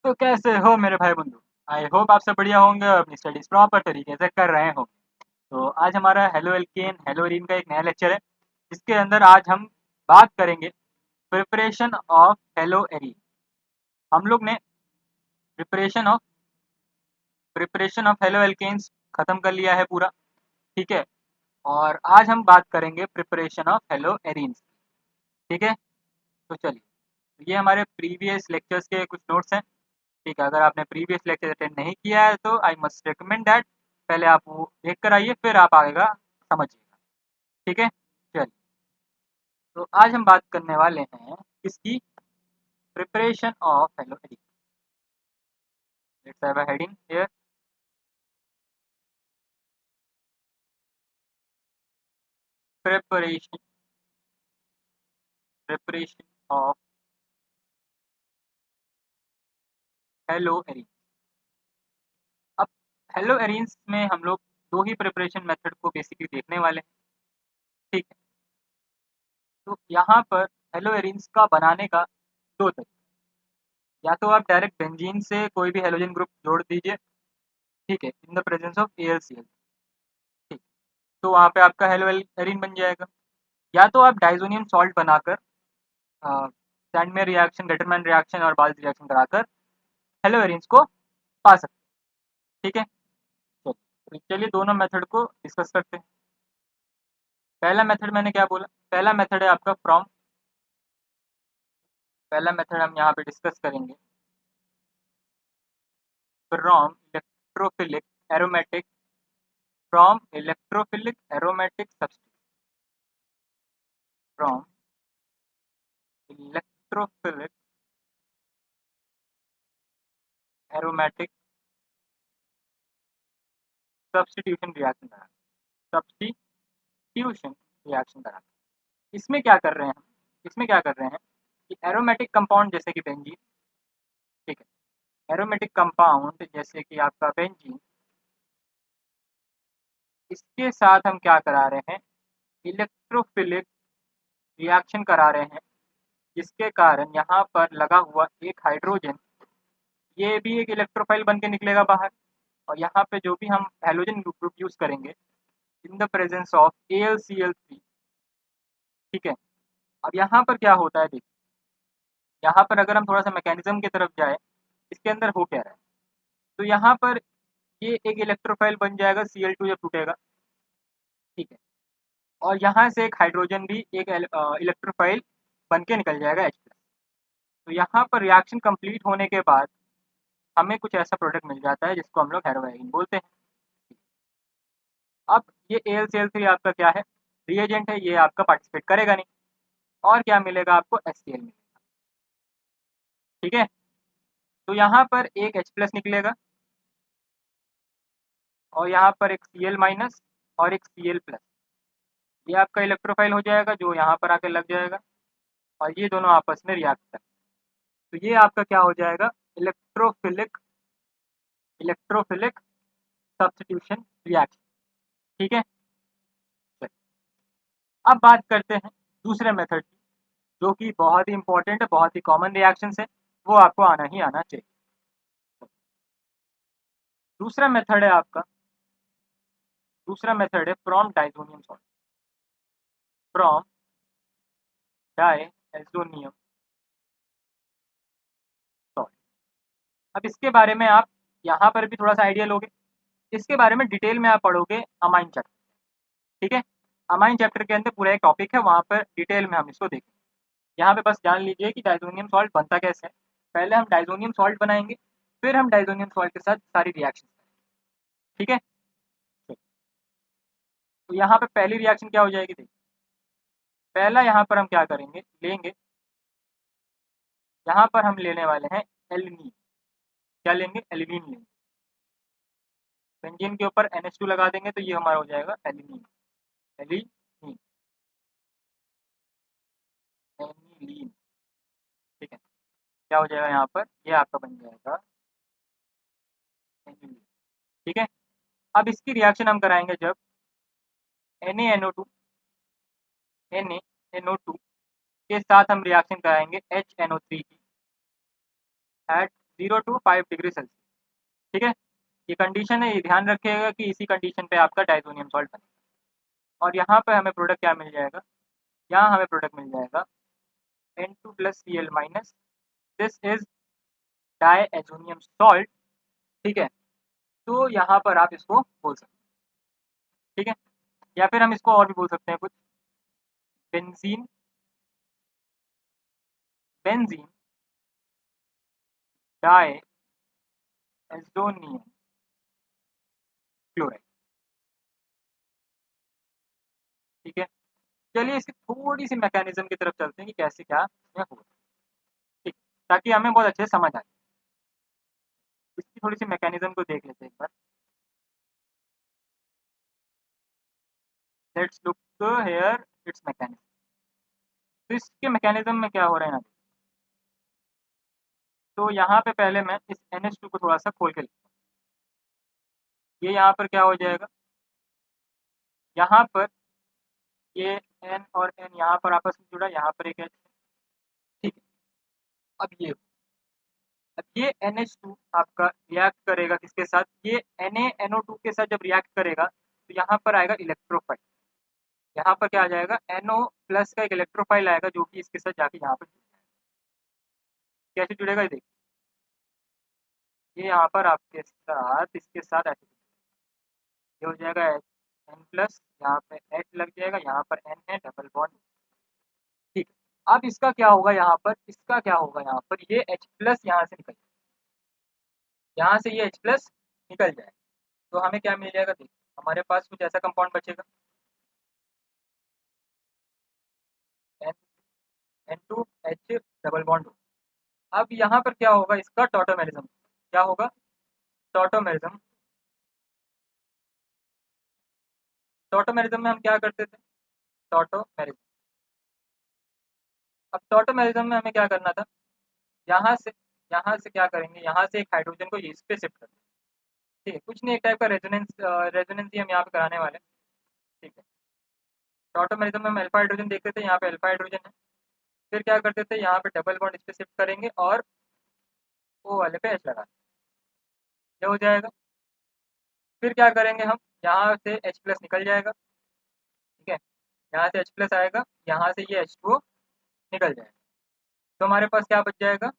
तो कैसे हो मेरे भाई बंधु। आई होप आप सब बढ़िया होंगे और अपनी स्टडीज प्रॉपर तरीके से कर रहे होंगे। तो आज हमारा हेलो एल्केन हेलो एरीन का एक नया लेक्चर है, जिसके अंदर आज हम बात करेंगे प्रिपरेशन ऑफ हेलो एरीन। हम लोग ने प्रिपरेशन ऑफ हेलो एल्केन्स खत्म कर लिया है पूरा, ठीक है। और आज हम बात करेंगे प्रिपरेशन ऑफ हेलो एरीन्स, ठीक है। तो चलिए, ये हमारे प्रीवियस लेक्चर्स के कुछ नोट्स हैं, ठीक है। अगर आपने प्रीवियस लेक्चर अटेंड नहीं किया है तो आई मस्ट रिकमेंड दैट पहले आप वो देख कर आइए, फिर आप आगे का समझिएगा, ठीक है। चलिए, तो आज हम बात करने वाले हैं किसकी, preparation of hello editing. Let's have a heading here, preparation preparation of hello editing. अब हेलो एरिन्स में हम लोग दो ही प्रिपरेशन मेथड को बेसिकली देखने वाले हैं, ठीक है। तो यहाँ पर हेलो एरिन्स का बनाने का दो तरीके, या तो आप डायरेक्ट बेंजीन से कोई भी हेलोजन ग्रुप जोड़ दीजिए, ठीक है, in the presence of AlCl, ठीक। तो वहाँ पे आपका हेलो एरीन बन जाएगा। या तो आप डाइजोनियम सॉल्ट बनाकर सैंडमेयर रिएक्शन, डेटरमैन रिएक्शन और बाल्ज रिएक्शन कराकर हेलो एरीन्स को पा सकते हैं, ठीक है। तो चलिए दोनों मेथड को डिस्कस करते हैं। पहला मेथड मैंने क्या बोला, पहला मेथड है आपका फ्रॉम, पहला मेथड हम यहाँ पे डिस्कस करेंगे from electrophilic aromatic, from electrophilic aromatic substitute, from electrophilic aromatic substitution reaction करा, सब्सटीट्यूशन रिएक्शन करा। इसमें क्या कर रहे हैं हम, इसमें क्या कर रहे हैं कि एरोमेटिक कंपाउंड जैसे कि बेंजीन, ठीक है, एरोमेटिक कंपाउंड जैसे कि आपका बेंजीन, इसके साथ हम क्या करा रहे हैं, इलेक्ट्रोफिलिक रिएक्शन करा रहे हैं, जिसके कारण यहाँ पर लगा हुआ एक हाइड्रोजन, ये भी एक इलेक्ट्रोफाइल बन के निकलेगा बाहर। और यहाँ पे जो भी हम हेलोजन ग्रुप यूज करेंगे in the presence of AlCl3, ठीक है। अब यहाँ पर क्या होता है, देखिए यहाँ पर अगर हम थोड़ा सा मैकेनिज्म की तरफ जाए, इसके अंदर हो क्या रहा है, तो यहाँ पर ये एक इलेक्ट्रोफाइल बन जाएगा Cl2 जब टूटेगा, ठीक है। और यहाँ से एक हाइड्रोजन भी एक इलेक्ट्रोफाइल बन के निकल जाएगा H+। तो यहाँ पर रिएक्शन कंप्लीट होने के बाद हमें कुछ ऐसा प्रोडक्ट मिल जाता है जिसको हम लोग हेरोइन बोलते हैं। अब ये AlCl3 आपका क्या है, रिएजेंट है, ये आपका पार्टिसिपेट करेगा नहीं, और क्या मिलेगा आपको, HCl मिलेगा, ठीक है। तो यहाँ पर एक H+ निकलेगा और यहाँ पर एक Cl- और एक Cl+, ये आपका इलेक्ट्रोफाइल हो जाएगा जो यहाँ पर आके लग जाएगा, और ये दोनों आपस में रिएक्ट करेंगे। तो ये आपका क्या हो जाएगा, इलेक्ट्रोफिलिक इलेक्ट्रोफिलिक सब्स्टिट्यूशन रिएक्शन, ठीक है। अब बात करते हैं दूसरे मेथड की, जो कि बहुत ही इंपॉर्टेंट है, बहुत ही कॉमन रिएक्शन है, वो आपको आना ही आना चाहिए। दूसरा मेथड है आपका, दूसरा मेथड है from diazonium salt, from diazonium salt. अब इसके बारे में आप यहाँ पर भी थोड़ा सा आइडिया लोगे, इसके बारे में डिटेल में आप पढ़ोगे अमाइन चैप्टर, ठीक है। अमाइन चैप्टर के अंदर पूरा एक टॉपिक है, वहाँ पर डिटेल में हम इसको देखेंगे। यहाँ पे बस जान लीजिए कि डाइजोनियम सॉल्ट बनता कैसे है। पहले हम डाइजोनियम सॉल्ट बनाएंगे, फिर हम डाइजोनियम सॉल्ट के साथ सारी रिएक्शन करेंगे, ठीक है। तो यहाँ पे पहली रिएक्शन क्या हो जाएगी, देखिए पहला यहाँ पर हम क्या करेंगे, लेंगे, यहाँ पर हम लेने वाले हैं एलिनीन। क्या लेंगे, एलिनीन लेंगे। बेंजीन के ऊपर NH2 लगा देंगे तो ये हमारा हो जाएगा एलिनीन, एलिनीन, एनिलीन, ठीक है। क्या हो जाएगा यहाँ पर, ये आपका बन जाएगा एनिलीन, ठीक है। अब इसकी रिएक्शन हम कराएंगे जब NaNO2 NaNO2 के साथ हम रिएक्शन कराएंगे HNO3 की एट 0 to 5 डिग्री सेल्सियस। ठीक है, ये कंडीशन है, ये ध्यान रखिएगा कि इसी कंडीशन पे आपका डाइज़ोनियम सॉल्ट बनेगा। और यहाँ पे हमें प्रोडक्ट क्या मिल जाएगा, यहाँ हमें प्रोडक्ट मिल जाएगा N2+Cl-, this is diazonium salt. ठीक है, तो यहाँ पर आप इसको बोल सकते हैं। ठीक है, या फिर हम इसको और भी बोल सकते हैं कुछ, बेंजीन, बेंजीन डाइएजोनियम क्लोराइड। ठीक है, चलिए इसकी थोड़ी सी मैकेनिज्म की तरफ चलते हैं कि कैसे क्या इसमें होगा। ठीक, ताकि हमें बहुत अच्छे से समझ आए। इसकी थोड़ी सी मैकेनिज्म को देख लेते हैं एक बार। Let's look here its mechanism. तो इसके मैकेनिज्म में क्या हो रहा है यहाँ, तो यहाँ पे पहले मैं इस NH2 को थोड़ा सा खोल के लिखता हूँ। ये यहाँ पर क्या हो जाएगा, यहाँ पर ये N और N यहाँ पर आपस में जुड़ा, यहाँ पर एक H। ठीक है, अब ये NH2 आपका रिएक्ट करेगा किसके साथ, ये NaNO2 के साथ जब रिएक्ट करेगा तो यहाँ पर आएगा इलेक्ट्रोफाइल। यहाँ पर क्या आ जाएगा, NO+ का एक इलेक्ट्रोफाइल आएगा जो कि इसके साथ जाके यहाँ पर जुड़ जाएगा। कैसे जुड़ेगा ये देखिए, ये यहाँ पर आपके साथ इसके साथ ऐसे ये हो जाएगा N+, यहाँ पे H लग जाएगा, यहाँ पर N है, डबल बॉन्ड। ठीक, अब इसका क्या होगा, यहाँ पर इसका क्या होगा, यहाँ पर ये H+ यहाँ से निकल जाएगा, यहाँ से ये H+ निकल जाएगा। तो हमें क्या मिल जाएगा, देखिए हमारे पास कुछ ऐसा कंपाउंड बचेगा, N2H डबल बॉन्ड। अब यहाँ पर क्या होगा, इसका टॉटोमेरिज्म क्या होगा, टॉटोमेरिज्म। टॉटोमेरिज्म में हम क्या करते थे, टॉटोमेरिज्म। अब टॉटोमेरिज्म में हमें क्या करना था, यहाँ से क्या करेंगे, यहाँ से एक हाइड्रोजन को इस पे शिफ्ट करते हैं। ठीक है, कुछ नहीं, एक टाइप का रेजोनेंस ही हम यहाँ पे कराने वाले हैं। ठीक है, टॉटोमेरिज्म में हम अल्फा हाइड्रोजन देखते थे, यहाँ पे अल्फा हाइड्रोजन है। फिर क्या करते थे, यहाँ पे डबल बॉन्ड इस पे शिफ्ट करेंगे और ओ वाले पे H लगा, ये हो जाएगा। फिर क्या करेंगे हम, यहाँ से H+ निकल जाएगा। ठीक है, यहाँ से H+ आएगा, यहाँ से ये H2O निकल जाएगा। तो हमारे पास क्या बच जाएगा,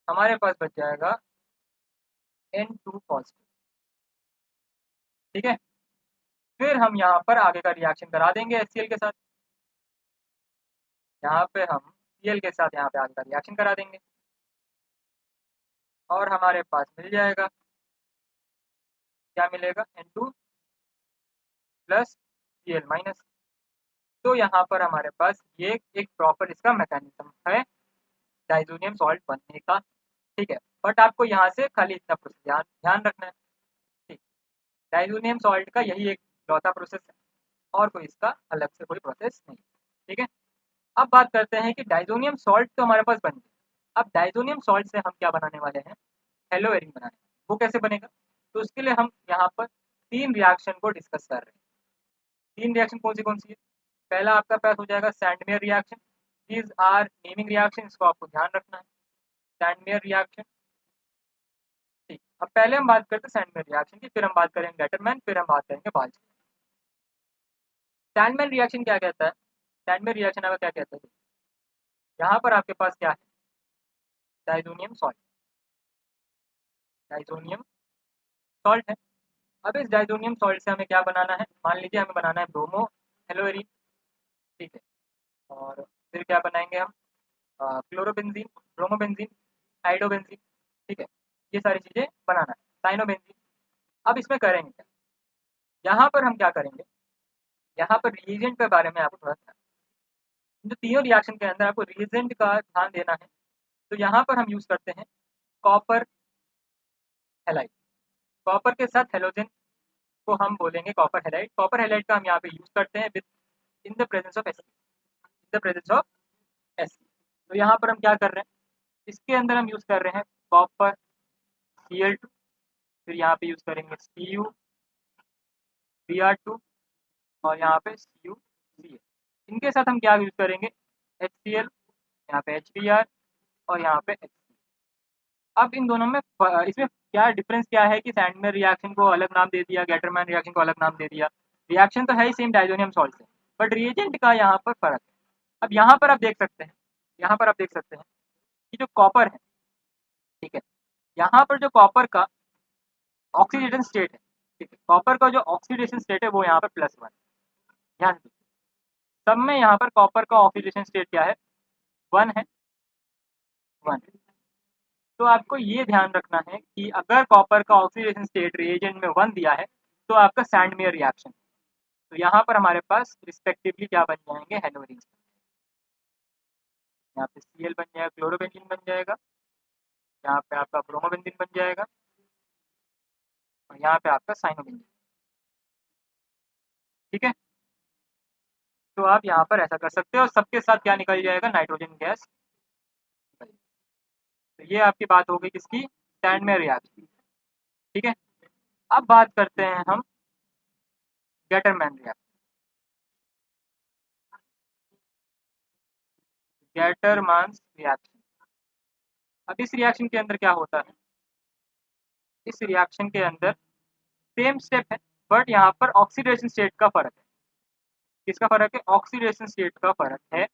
हमारे पास बच जाएगा N2 पॉजिटिव। ठीक है, फिर हम यहाँ पर आगे का रिएक्शन करा देंगे HCl के साथ। यहाँ पे हम Cl के साथ यहाँ पे आगे का रिएक्शन करा देंगे और हमारे पास मिल जाएगा, क्या मिलेगा, N2+Cl-। तो यहाँ पर हमारे पास ये एक प्रॉपर इसका मैकेनिज्म है डाइजोनियम सॉल्ट बनने का। ठीक है, बट आपको यहाँ से खाली इतना प्रोसेस ध्यान रखना है। ठीक, डाइजोनियम सॉल्ट का यही एक लौता प्रोसेस है और कोई इसका अलग से कोई प्रोसेस नहीं। ठीक है, अब बात करते हैं कि डाइजोनियम सॉल्ट तो हमारे पास बन गया। अब डाइजोनियम सॉल्ट से हम क्या बनाने वाले हैं, हेलोएरिन बनाने। वो कैसे बनेगा, तो उसके लिए हम यहाँ पर 3 रिएक्शन को डिस्कस कर रहे हैं। 3 रिएक्शन कौन सी है, पहला आपका पास हो जाएगा Sandmeyer reaction. These are naming reaction, इसको आपको ध्यान रखना है, सैंडमेयर रिएक्शन। ठीक, अब पहले हम बात करते हैं सैंडमेयर रिएक्शन की, फिर हम बात करेंगे लेटरमैन, फिर हम बात करेंगे बाल्च। सैंडमेयर रिएक्शन क्या कहता है, सैंडमेयर रिएक्शन आपका क्या कहता है, यहाँ पर आपके पास क्या है, डाइजोनियम सॉल्ट, डाइजोनियम सॉल्ट है। अब इस डाइजोनियम सॉल्ट से हमें क्या बनाना है, मान लीजिए हमें बनाना है ब्रोमो हेलोएरिन। ठीक है, और फिर क्या बनाएंगे हम, क्लोरोबेंजीन, ब्रोमोबेंजीन, आइडोबेंजीन। ठीक है, ये सारी चीज़ें बनाना है, साइनोबेंजीन। अब इसमें करेंगे क्या, यहाँ पर हम क्या करेंगे, यहाँ पर रिएजेंट के बारे में आपको थोड़ा सा, जो तीनों रिएक्शन के अंदर आपको रिएजेंट का ध्यान देना है। तो यहाँ पर हम यूज़ करते हैं कॉपर हेलाइड। कॉपर के साथ हेलोजन को हम बोलेंगे कॉपर हेलाइड। कॉपर हेलाइड का हम यहाँ पे यूज़ करते हैं with in the presence of Sk, in the presence of Sk। तो यहाँ पर हम क्या कर रहे हैं, इसके अंदर हम यूज़ कर रहे हैं कॉपर Cl2, फिर यहाँ पे यूज़ करेंगे CuBr2 और यहाँ पे CuCl। इनके साथ हम क्या यूज़ करेंगे, HCl, यहाँ पे HBr और यहाँ पे HCl। अब इन दोनों में इसमें क्या डिफरेंस क्या है कि सैंडमेयर रिएक्शन को अलग नाम दे दिया, गेटरमैन रिएक्शन को अलग नाम दे दिया। रिएक्शन तो है ही सेम डाइजोनियम सॉल्ट से, बट रिएजेंट का यहाँ पर फर्क है। अब यहाँ पर आप देख सकते हैं, यहाँ पर आप देख सकते हैं कि जो कॉपर है, ठीक है, यहाँ पर जो कॉपर का ऑक्सीडेशन स्टेट है, ठीक है, कॉपर का जो ऑक्सीडेशन स्टेट है वो यहाँ पर +1। ध्यान दीजिए, सब में यहाँ पर कॉपर का ऑक्सीडेशन स्टेट क्या है, 1 है, 1 है। तो आपको ये ध्यान रखना है कि अगर कॉपर का ऑक्सीडेशन स्टेट रिएजेंट में 1 दिया है तो आपका सैंडमेयर रिएक्शन। तो यहाँ पर हमारे पास रिस्पेक्टिवली क्या बन जाएंगे, हेलोरिन्स। यहाँ पे Cl बन जाएगा, क्लोरोबेंजीन बन जाएगा, यहाँ पे आपका ब्रोमोबेंजीन बन जाएगा, और यहाँ पे आपका साइनोबेंजीन। ठीक है, तो आप यहाँ पर ऐसा कर सकते हो, और सबके साथ क्या निकल जाएगा, नाइट्रोजन गैस। तो ये आपकी बात हो गई किसकी, सैंडमेयर रिएक्शन। ठीक है, अब बात करते हैं हम गेटरमैन रिएक्शन। गेटरमैन्स रिएक्शन। अब इस रिएक्शन के अंदर क्या होता है, इस रिएक्शन के अंदर सेम स्टेप है, बट यहाँ पर ऑक्सीडेशन स्टेट का फर्क है। किसका फर्क है, ऑक्सीडेशन स्टेट का फर्क है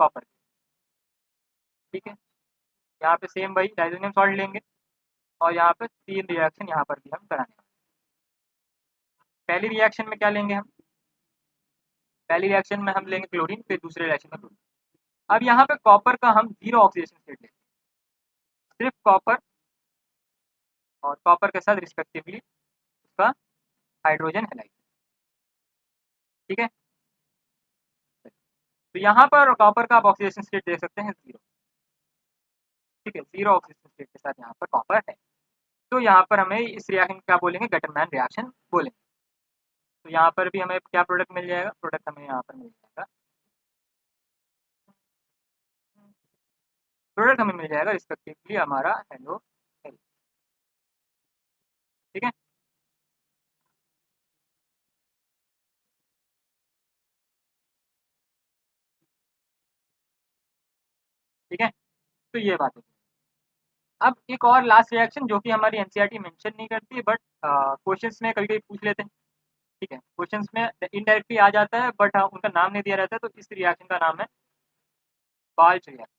कॉपर। ठीक है, यहाँ पे सेम वही डाइजोनियम सॉल्ट लेंगे, और यहाँ पे 3 रिएक्शन यहाँ पर भी हम कराने। पहली रिएक्शन में क्या लेंगे हम, पहली रिएक्शन में हम लेंगे क्लोरीन, फिर दूसरे रिएक्शन में क्लोरीन। अब यहाँ पे कॉपर का हम 0 ऑक्सीडेशन स्टेट लेंगे, सिर्फ कॉपर, और कॉपर के साथ रिस्पेक्टिवली उसका हाइड्रोजन हैलाइड। ठीक है, तो यहाँ पर कॉपर का आप ऑक्सीडेशन स्टेट देख सकते हैं 0। ठीक है, 0 ऑक्सीडेशन स्टेट के साथ यहाँ पर कॉपर है। तो यहाँ पर हमें इस रिएक्शन क्या बोलेंगे, गेटरमैन रिएक्शन बोलेंगे। तो यहाँ पर भी हमें क्या प्रोडक्ट मिल जाएगा, प्रोडक्ट हमें यहाँ पर मिल जाएगा, प्रोडक्ट हमें मिल जाएगा रिस्पेक्टिवली हमारा हेलो। ठीक है, ठीक है, तो ये बात है। अब एक और लास्ट रिएक्शन जो कि हमारी एनसीईआरटी मेंशन नहीं करती, बट क्वेश्चंस में कभी कभी पूछ लेते हैं। ठीक है, क्वेश्चंस में इनडायरेक्टली आ जाता है, बट उनका नाम नहीं दिया रहता है। तो इस रिएक्शन का नाम है बाल्च रिएक्शन।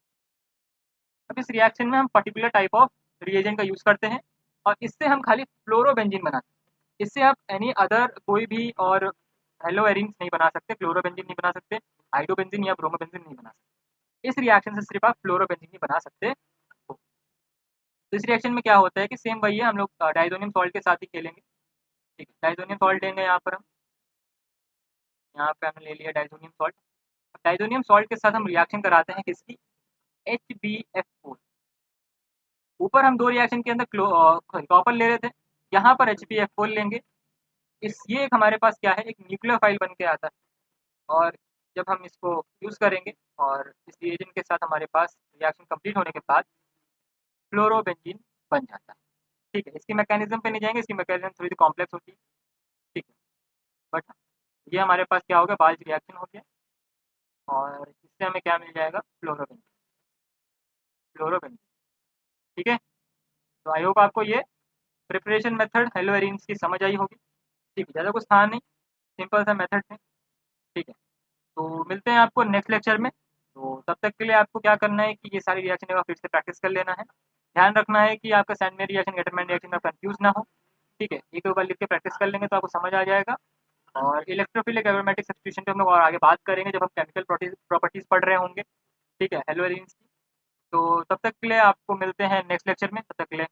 अब इस रिएक्शन में हम पर्टिकुलर टाइप ऑफ रिएजेंट का यूज करते हैं, और इससे हम खाली फ्लोरोबेंजीन बनाते हैं। इससे आप एनी अदर कोई भी और हेलो एरिंग्स नहीं बना सकते, फ्लोरोबेंजीन नहीं बना सकते, हाइड्रोबेंजीन या ब्रोमोबेंजीन नहीं बना सकते। इस रिएक्शन से सिर्फ आप फ्लोरोबेंजीन ही बना सकते हो। तो इस रिएक्शन में क्या होता है कि सेम वही है, हम लोग डाइजोनियम सॉल्ट के साथ ही खेलेंगे। ठीक है, डाइजोनियम सॉल्ट लेंगे यहाँ पर हम, यहाँ पे हमने ले लिया डाइजोनियम सॉल्ट। डाइजोनियम सॉल्ट के साथ हम रिएक्शन कराते हैं किसकी, HbF4। ऊपर हम 2 रिएक्शन के अंदर कॉपर ले रहे थे, यहाँ पर HbF4 लेंगे। ये एक हमारे पास क्या है, एक न्यूक्लियोफाइल बन के आता है, और जब हम इसको यूज़ करेंगे और इस रिएजेंट के साथ हमारे पास रिएक्शन कंप्लीट होने के बाद फ्लोरोबेंजीन बन जाता है। ठीक है, इसकी मैकेनिज्म पे नहीं जाएंगे, इसकी मैकेनिज्म थोड़ी सी कॉम्प्लेक्स होती है। ठीक है, बट ये हमारे पास क्या हो गया, बाल्च रिएक्शन हो गया, और इससे हमें क्या मिल जाएगा, फ्लोरोबेंजीन। फ्लोरोबेंजीन। ठीक है, तो आई होप आपको ये प्रिपरेशन मेथड हेलो एरिन्स की समझ आई होगी। ठीक है, ज़्यादा कुछ था नहीं, सिंपल सा मेथड है। ठीक है, तो मिलते हैं आपको नेक्स्ट लेक्चर में। तो तब तक के लिए आपको क्या करना है कि ये सारी रिएक्शन का फिर से प्रैक्टिस कर लेना है। ध्यान रखना है कि आपका सैंडमेयर रिएक्शन गेटरमैन रिएक्शन में कंफ्यूज ना हो। ठीक है, एक दो बार लिख के प्रैक्टिस कर लेंगे तो आपको समझ आ जाएगा। और इलेक्ट्रोफिलिक एरोमेटिक सब्स्टिट्यूशन पे हम लोग और आगे बात करेंगे जब हम केमिकल प्रॉपर्टीज पढ़ रहे होंगे। ठीक है, हेलो एरिन्स की। तो तब तक के लिए आपको मिलते हैं नेक्स्ट लेक्चर में, तब तक के लिए